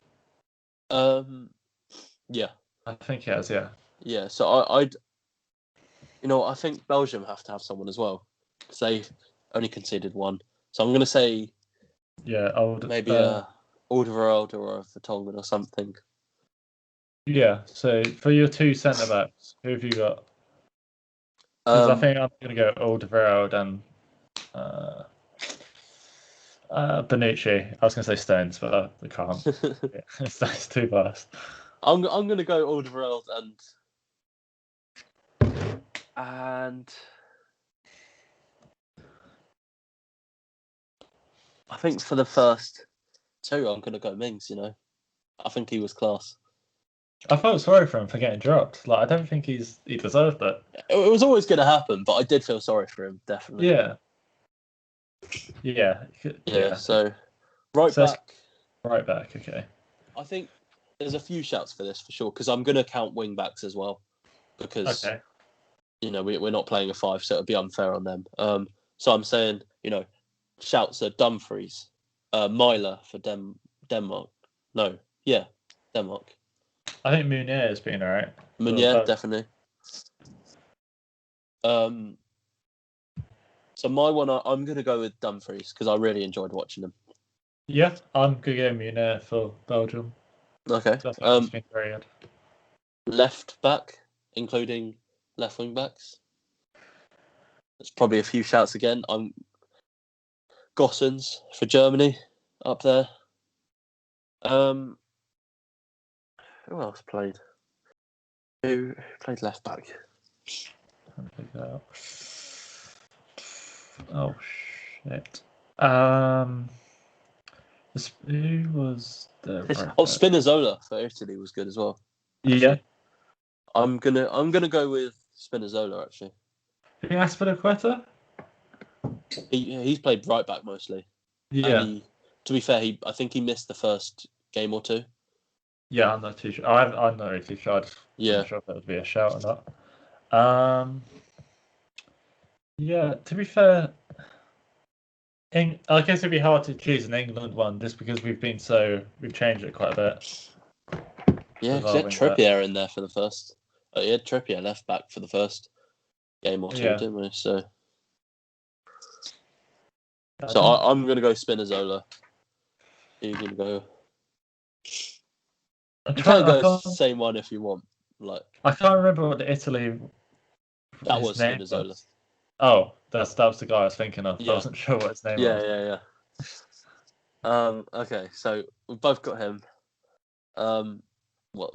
Speaker 2: Yeah.
Speaker 1: I think he has, yeah.
Speaker 2: Yeah, so I'd I think Belgium have to have someone as well because they only conceded one. So I'm going to say
Speaker 1: Yeah,
Speaker 2: maybe a Alderweireld or a Vertonghen or something.
Speaker 1: yeah. So for your two centre backs, who have you got? Because I think I'm going to go Alderweireld and Bonucci. I was going to say Stones, but I can't. Yeah, Stones too fast.
Speaker 2: I'm going to go Alderweireld and I think for the first two, I'm going to go Mings. I think he was class.
Speaker 1: I felt sorry for him for getting dropped. Like, I don't think he deserved it.
Speaker 2: It was always going to happen, but I did feel sorry for him, definitely.
Speaker 1: Yeah. Yeah.
Speaker 2: So back.
Speaker 1: Right back. Okay.
Speaker 2: I think there's a few shouts for this for sure because I'm going to count wing backs as well because
Speaker 1: Okay.
Speaker 2: we're not playing a 5, so it'd be unfair on them. So I'm saying shouts are Dumfries, Myler for Denmark. No, yeah, Denmark.
Speaker 1: I think Meunier has been alright.
Speaker 2: Meunier, definitely. So my one, I'm going to go with Dumfries because I really enjoyed watching him.
Speaker 1: Yeah, I'm going to go Meunier for Belgium.
Speaker 2: Okay.
Speaker 1: He's been very good.
Speaker 2: Left back, including left wing backs. There's probably a few shouts again. I'm Gossens for Germany up there. Who else played? Who played left back?
Speaker 1: Trying to figure that out. Oh shit. Who was the right back?
Speaker 2: Spinazzola for Italy was good as well.
Speaker 1: Actually. Yeah.
Speaker 2: I'm gonna go with Spinazzola actually.
Speaker 1: Do you ask for the Quetta?
Speaker 2: He's played right back mostly.
Speaker 1: Yeah.
Speaker 2: And to be fair, I think he missed the first game or two.
Speaker 1: Yeah, I'm not too sure. I'm not really too sure. I just wasn't sure if that would be a shout or not. Yeah, to be fair, I guess it'd be hard to choose an England one just because we've changed it quite a bit.
Speaker 2: Yeah, because he had Trippier in there for the first. He had Trippier left back for the first game or two, didn't we? So I'm going to go Spinazzola. You're going to go. You can go same one if you want.
Speaker 1: I can't remember what the Italy.
Speaker 2: That was Spinazzola.
Speaker 1: Oh, that was the guy I was thinking of.
Speaker 2: Yeah.
Speaker 1: I wasn't sure what his name
Speaker 2: was. Yeah. Okay, so we've both got him.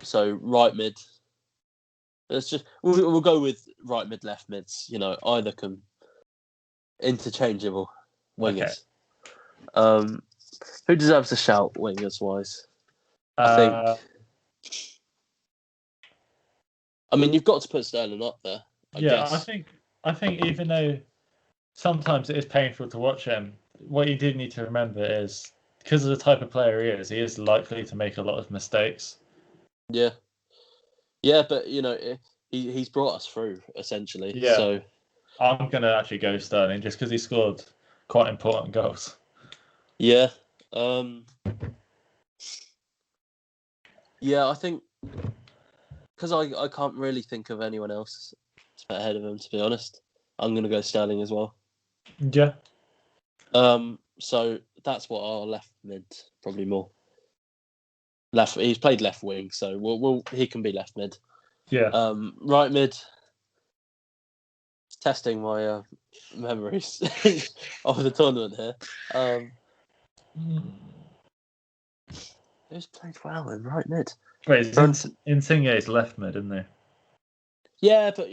Speaker 2: So right mid. Let's just we'll go with right mid, left mids. Either can interchangeable wingers. Okay. Who deserves a shout wingers wise? I mean, you've got to put Sterling up there. I guess.
Speaker 1: I think even though sometimes it is painful to watch him, what you do need to remember is because of the type of player he is likely to make a lot of mistakes.
Speaker 2: Yeah, but he's brought us through essentially.
Speaker 1: Yeah.
Speaker 2: So
Speaker 1: I'm gonna actually go Sterling just because he scored quite important goals.
Speaker 2: Yeah. Yeah, I think because I can't really think of anyone else ahead of him, to be honest. I'm going to go Sterling as well.
Speaker 1: Yeah.
Speaker 2: So that's what our left mid probably more. He's played left wing, so he can be left mid.
Speaker 1: Yeah.
Speaker 2: Right mid. Testing my memories of the tournament here. Who's played well in right mid?
Speaker 1: Wait, Insigne is left mid, isn't he?
Speaker 2: Yeah, but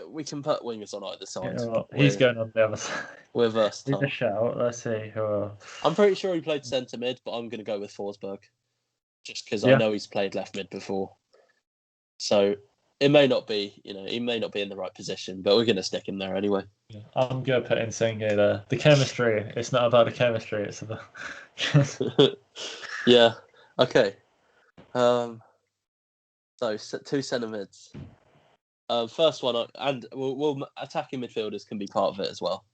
Speaker 2: we can put wingers on either side.
Speaker 1: Yeah, well, he's going on the other side.
Speaker 2: We're versatile.
Speaker 1: Need a shout. Let's see who.
Speaker 2: I'm pretty sure he played centre mid, but I'm going to go with Forsberg, just because I know he's played left mid before. So it may not be, he may not be in the right position, but we're going to stick him there anyway.
Speaker 1: Yeah, I'm going to put Insigne there. The chemistry. It's not about the chemistry. It's about.
Speaker 2: Yeah. Okay. So two centre mids. First one, and we'll attacking midfielders can be part of it as well.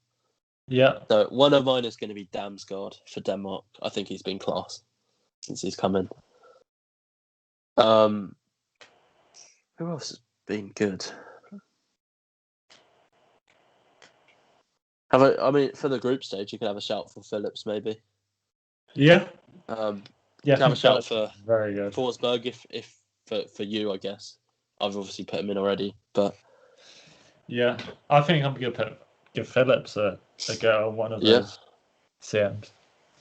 Speaker 1: Yeah.
Speaker 2: So one of mine is going to be Damsgaard for Denmark. I think he's been class since he's come in. Who else has been good? I mean, for the group stage, you could have a shout for Phillips, maybe.
Speaker 1: Yeah.
Speaker 2: You
Speaker 1: Yeah,
Speaker 2: could have a shout for
Speaker 1: very good.
Speaker 2: Forsberg if for you, I guess. I've obviously put him in already, but
Speaker 1: yeah, I think I'm gonna give Phillips a go on one of those CMs.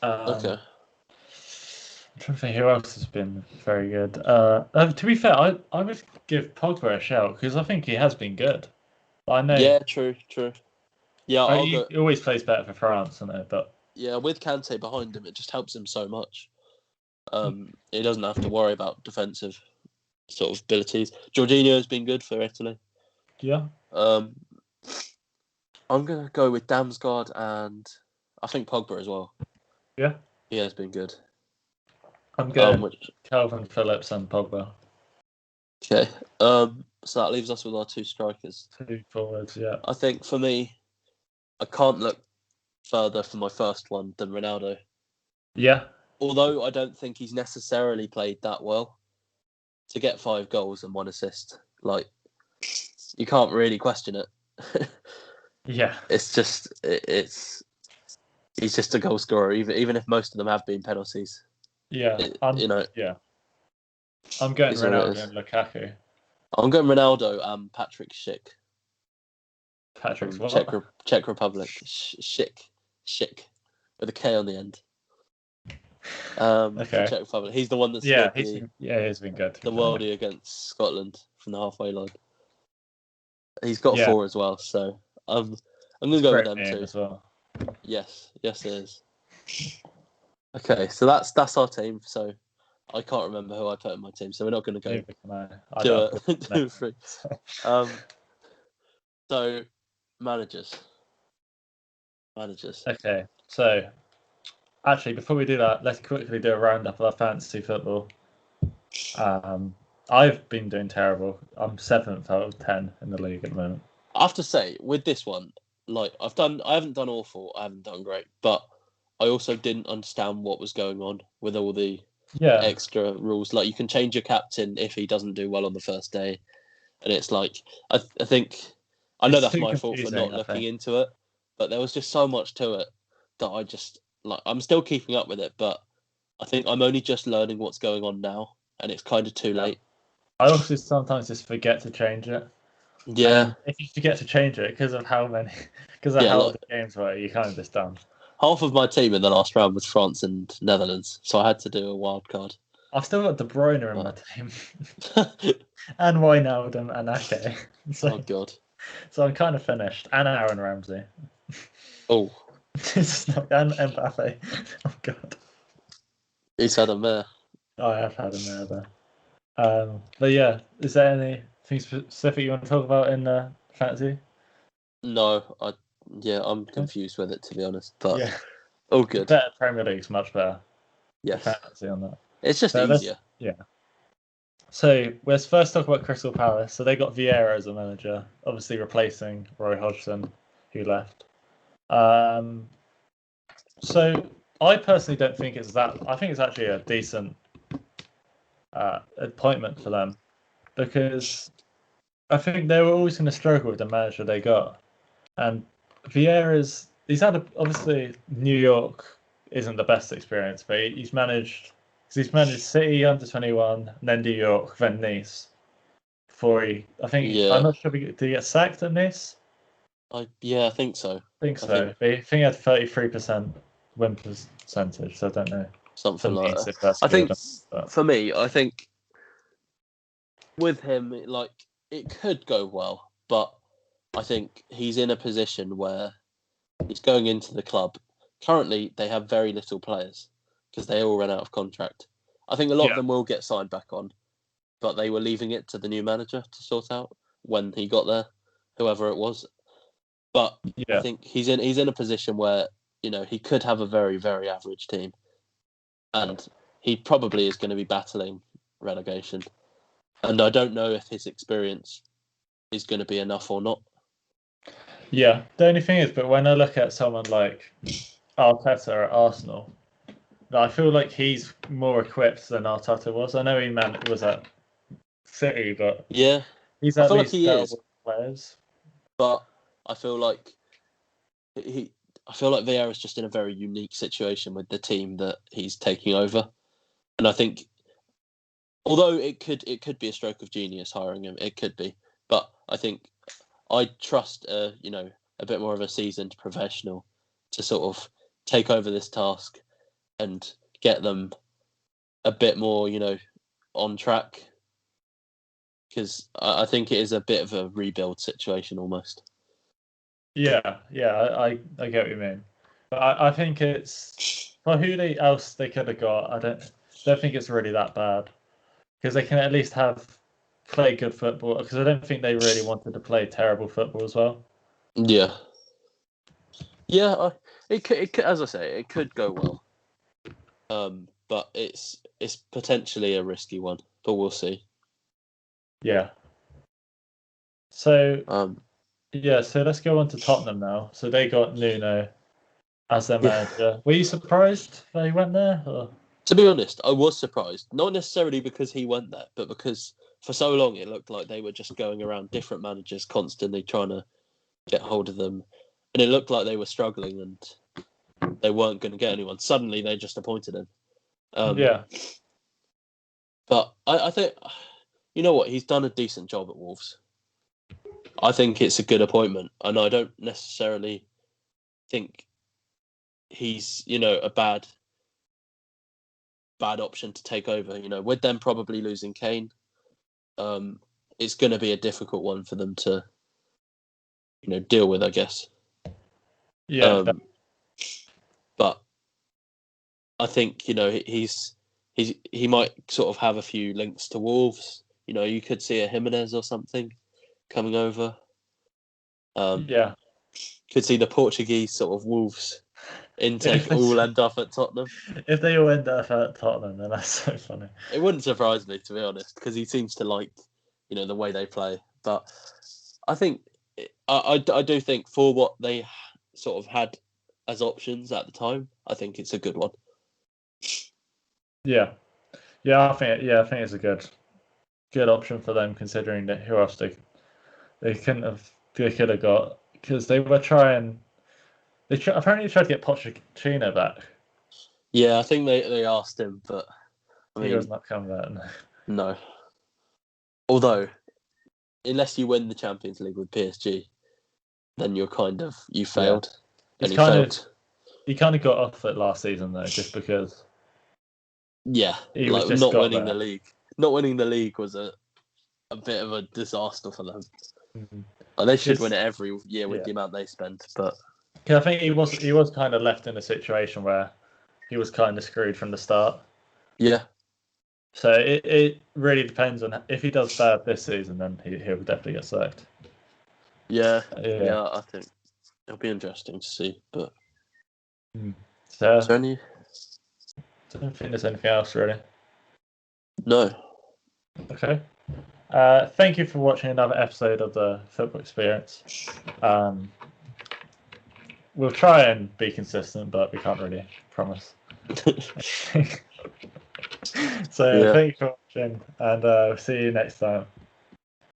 Speaker 2: Okay.
Speaker 1: I'm trying to think who else has been very good. To be fair, I would give Pogba a shout because I think he has been good. I know.
Speaker 2: Yeah, true. Yeah, I'll
Speaker 1: He
Speaker 2: go.
Speaker 1: always plays better for France, I know, but
Speaker 2: Yeah, with Kante behind him, it just helps him so much. He doesn't have to worry about defensive sort of abilities. Jorginho has been good for Italy.
Speaker 1: yeah.
Speaker 2: I'm gonna go with Damsgaard and I think Pogba as well.
Speaker 1: Yeah.
Speaker 2: He has been good.
Speaker 1: I'm going Calvin Phillips and Pogba.
Speaker 2: Okay. So that leaves us with our two strikers.
Speaker 1: Two forwards, yeah.
Speaker 2: I think for me, I can't look further for my first one than Ronaldo.
Speaker 1: Yeah.
Speaker 2: Although I don't think he's necessarily played that well, to get 5 goals and 1 assist, like, you can't really question it.
Speaker 1: Yeah.
Speaker 2: It's he's just a goal scorer, even if most of them have been penalties.
Speaker 1: Yeah.
Speaker 2: Yeah.
Speaker 1: I'm going Ronaldo and Lukaku.
Speaker 2: I'm going Ronaldo and Patrick Schick.
Speaker 1: Patrick's what?
Speaker 2: Czech Republic. Schick. With a K on the end.
Speaker 1: Okay.
Speaker 2: Czech Republic. He's the one that's
Speaker 1: he's been good.
Speaker 2: The worldie against Scotland from the halfway line. He's got 4 as well, so I'm going to go with them too.
Speaker 1: As well.
Speaker 2: Yes, it is. Okay, so that's our team. So I can't remember who I put in my team, so we're not going to go do it free. So managers.
Speaker 1: Okay, so actually, before we do that, let's quickly do a roundup of our fantasy football. I've been doing terrible. I'm 7th out of 10 in the league at the moment.
Speaker 2: I have to say, with this one, like I haven't done awful, I haven't done great, but I also didn't understand what was going on with all the extra rules. Like you can change your captain if he doesn't do well on the first day, and it's like I think I know that's my fault for not looking into it, but there was just so much to it that I just I'm still keeping up with it, but I think I'm only just learning what's going on now, and it's kind of too late.
Speaker 1: I also sometimes just forget to change it.
Speaker 2: Yeah.
Speaker 1: And if you forget to change it because of how the games were, you kind of just done.
Speaker 2: Half of my team in the last round was France and Netherlands, so I had to do a wild card.
Speaker 1: I've still got De Bruyne in my team. And Wijnaldum and Ake.
Speaker 2: Oh, God.
Speaker 1: So I'm kind of finished. And Aaron Ramsey.
Speaker 2: Oh.
Speaker 1: And Mbappe. Oh, God.
Speaker 2: He's had a mare.
Speaker 1: I have had a mare there. But yeah, is there anything specific you want to talk about in fantasy?
Speaker 2: No, I'm confused with it, to be honest. But all good.
Speaker 1: Better Premier League's much better.
Speaker 2: Yes.
Speaker 1: Fantasy on that.
Speaker 2: It's just easier.
Speaker 1: Yeah. So let's first talk about Crystal Palace. So they got Vieira as a manager, obviously replacing Roy Hodgson, who left. So I personally don't think it's that. I think it's actually a decent appointment for them, because I think they were always going to struggle with the manager they got. And Vieira's, obviously New York isn't the best experience, but he's managed City under 21, then New York, then Nice. I'm not sure, did he get sacked at Nice?
Speaker 2: I think so.
Speaker 1: I think so. But I think he had 33% win percentage, so I don't know.
Speaker 2: Something like that. I think for me, with him, it could go well, but I think he's in a position where he's going into the club. Currently, they have very little players because they all ran out of contract. I think a lot of them will get signed back on, but they were leaving it to the new manager to sort out when he got there, whoever it was. But I think he's in a position where he could have a very, very average team, and he probably is going to be battling relegation. And I don't know if his experience is going to be enough or not. Yeah,
Speaker 1: the only thing is, but when I look at someone like Arteta at Arsenal, I feel like he's more equipped than Arteta was. I know he was at City, but
Speaker 2: Yeah,
Speaker 1: he's
Speaker 2: I
Speaker 1: at
Speaker 2: feel like
Speaker 1: least
Speaker 2: he
Speaker 1: dealt
Speaker 2: is,
Speaker 1: with players.
Speaker 2: but I feel like I feel like Vieira's just in a very unique situation with the team that he's taking over, and I think although it could be a stroke of genius hiring him, it could be, but I think I trust a bit more of a seasoned professional to sort of take over this task and get them a bit more on track, because I think it is a bit of a rebuild situation almost.
Speaker 1: Yeah, I get what you mean, but I think it's for who else they could have got. I don't think it's really that bad because they can at least play good football. Because I don't think they really wanted to play terrible football as well.
Speaker 2: Yeah, it could, as I say, it could go well. But it's potentially a risky one, but we'll see.
Speaker 1: Yeah. So
Speaker 2: Um,
Speaker 1: so let's go on to Tottenham now. So they got Nuno as their
Speaker 2: Yeah.
Speaker 1: manager. Were you surprised they went there? Or?
Speaker 2: To be honest, I was surprised. Not necessarily because he went there, but because for so long it looked like they were just going around different managers constantly trying to get hold of them. And it looked like they were struggling and they weren't going to get anyone. Suddenly they just appointed him.
Speaker 1: Yeah.
Speaker 2: But I think, you know what, he's done a decent job at Wolves. I think it's a good appointment. And I don't necessarily think he's, a bad option to take over. With them probably losing Kane, it's going to be a difficult one for them to, deal with, I guess.
Speaker 1: Yeah.
Speaker 2: But I think he might sort of have a few links to Wolves. You could see a Jimenez or something coming over.
Speaker 1: Yeah.
Speaker 2: Could see the Portuguese sort of Wolves intake all end up at Tottenham.
Speaker 1: If they all end up at Tottenham, then that's so funny.
Speaker 2: It wouldn't surprise me, to be honest, because he seems to like, the way they play. But I think, I do think for what they sort of had as options at the time, I think it's a good one.
Speaker 1: Yeah, I think it's a good option for them, considering that who else they could have got, because they were trying. Apparently tried to get Pochettino back.
Speaker 2: Yeah, I think they asked him, but
Speaker 1: He was not coming back.
Speaker 2: No. Although, unless you win the Champions League with PSG, then you failed.
Speaker 1: Yeah.
Speaker 2: And he failed.
Speaker 1: He kind of got off it last season though, just because.
Speaker 2: Yeah,
Speaker 1: he
Speaker 2: like
Speaker 1: was just
Speaker 2: not winning the league. Not winning the league was a bit of a disaster for them.
Speaker 1: Mm-hmm.
Speaker 2: Like, they should win it every year with the amount they spend, but
Speaker 1: I think he was kind of left in a situation where he was kind of screwed from the start.
Speaker 2: Yeah.
Speaker 1: So it really depends on if he does bad this season, then he'll definitely get sacked.
Speaker 2: Yeah, I think it'll be interesting to see. But
Speaker 1: so,
Speaker 2: is there any?
Speaker 1: I don't think there's anything else really.
Speaker 2: No.
Speaker 1: Okay. Thank you for watching another episode of the Football Experience. We'll try and be consistent, but we can't really promise. So thank you for watching, and see you next time.